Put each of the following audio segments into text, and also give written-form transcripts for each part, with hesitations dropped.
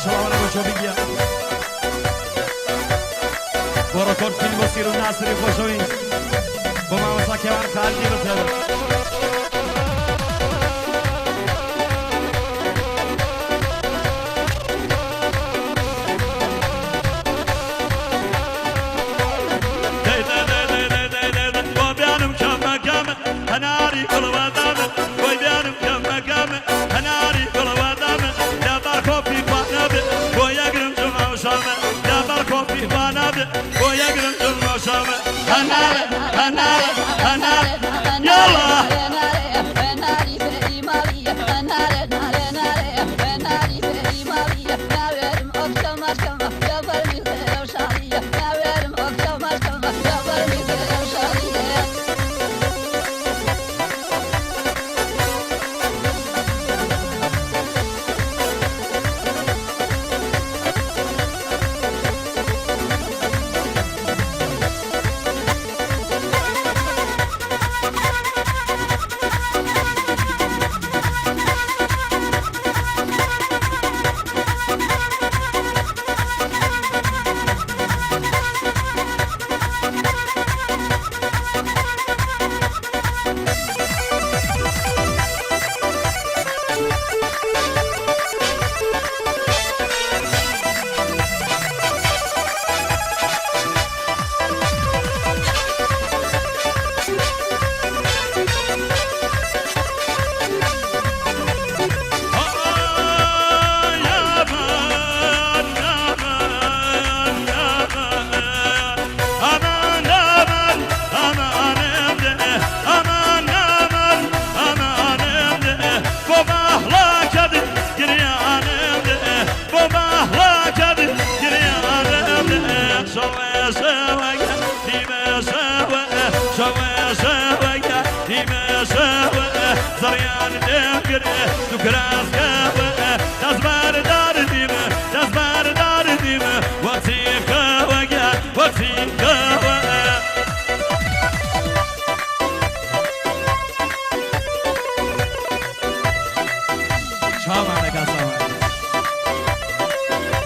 شلاوانه با چوبی گیا با رکورد فیلم با سیرون ناصری خوشوین با مامسا کیوان خالدی بسیار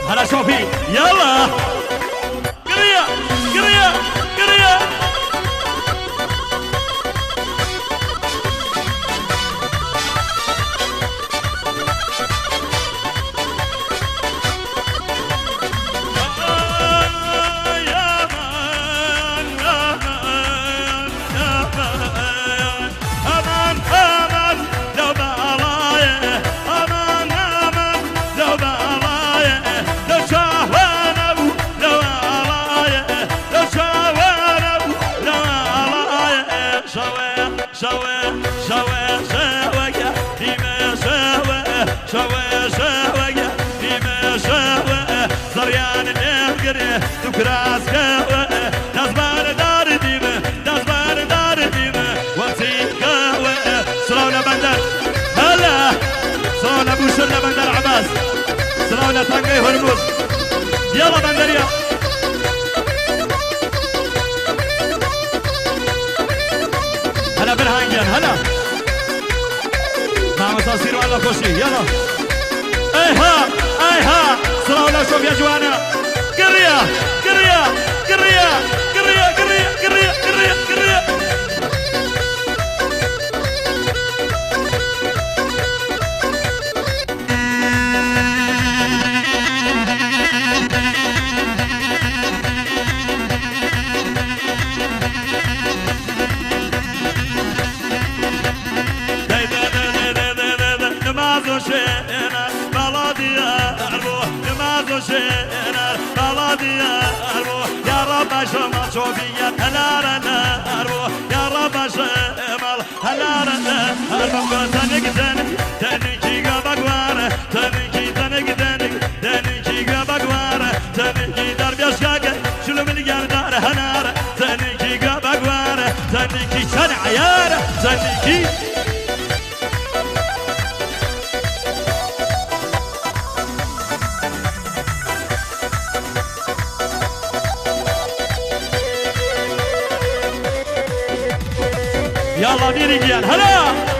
هلا شوفي يلا قريه قريه قريه وصلنا بندر عباس سراونا تانقي هرموز يلا بندريا هلا برهانجان هلا مع مساصير وعلى خوشي يلا ايها ايها سراونا شوف يا جوانا قرية قرية قرية قرية قرية قرية قرية قرية يا رب شمال شوفيا هلارنا أروح يا رب شمال هلارنا أروح تنك تنك تنكي قبقوار تنكي تنك تنك تنكي قبقوار تنكي درب يشاق شلو من الجردار هنار تنكي قبقوار تنكي شن عيار تنكي يلا بيني جيان هلا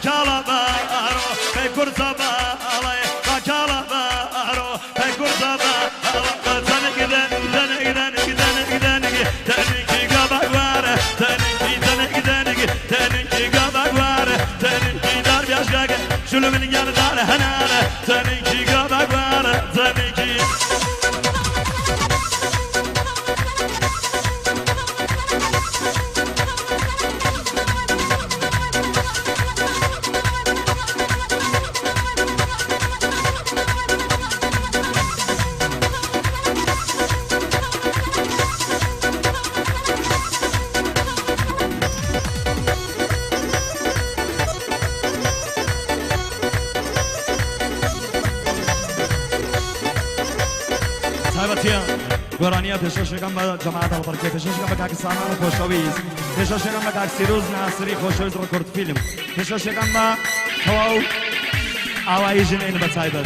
kakala baro pe kurza balay kakala baro pe kurza balay tane giden teniki gabagwar teniki gabagwar teniki dar biashgage şunu min yardar hanara teniki gabagwar teniki گرانیه پیششگم با جماعت البرکه پیششگم با کاک سامان خوشویز پیششگم با کاک سیروز ناصری خوشویز رکورد فیلم پیششگم با هواو آوایجین این بتایبت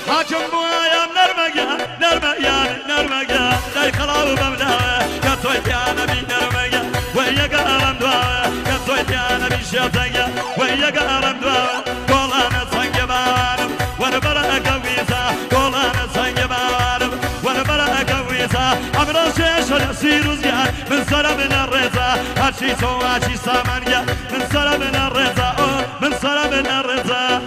حاکم بوایم نرمگان دای خلاو بمداوه کتویت یا نبی نرمگان و یگارم دواوه کتویت یا نبی شیطنگان ويقارم دوا قولنا صنق بارم وانا برا قويسا قولنا صنق بارم وانا برا قويسا امرا شيش ونسير زيان من سرى من الرزا هاتشي سو هاتشي سامان من سرى من الرزا من سرى من الرزا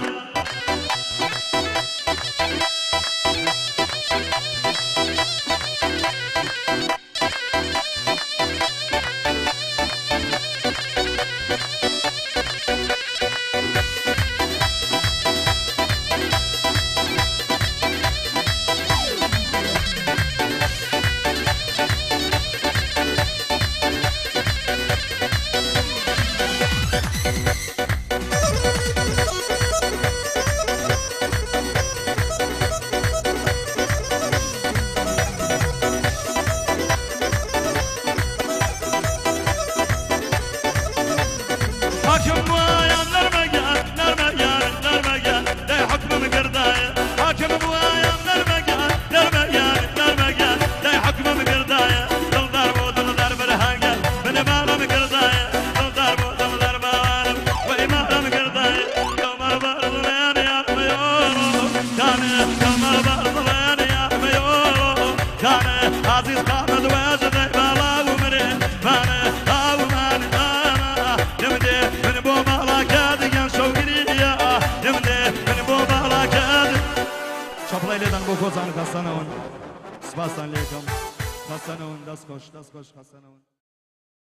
خستانون دست خوش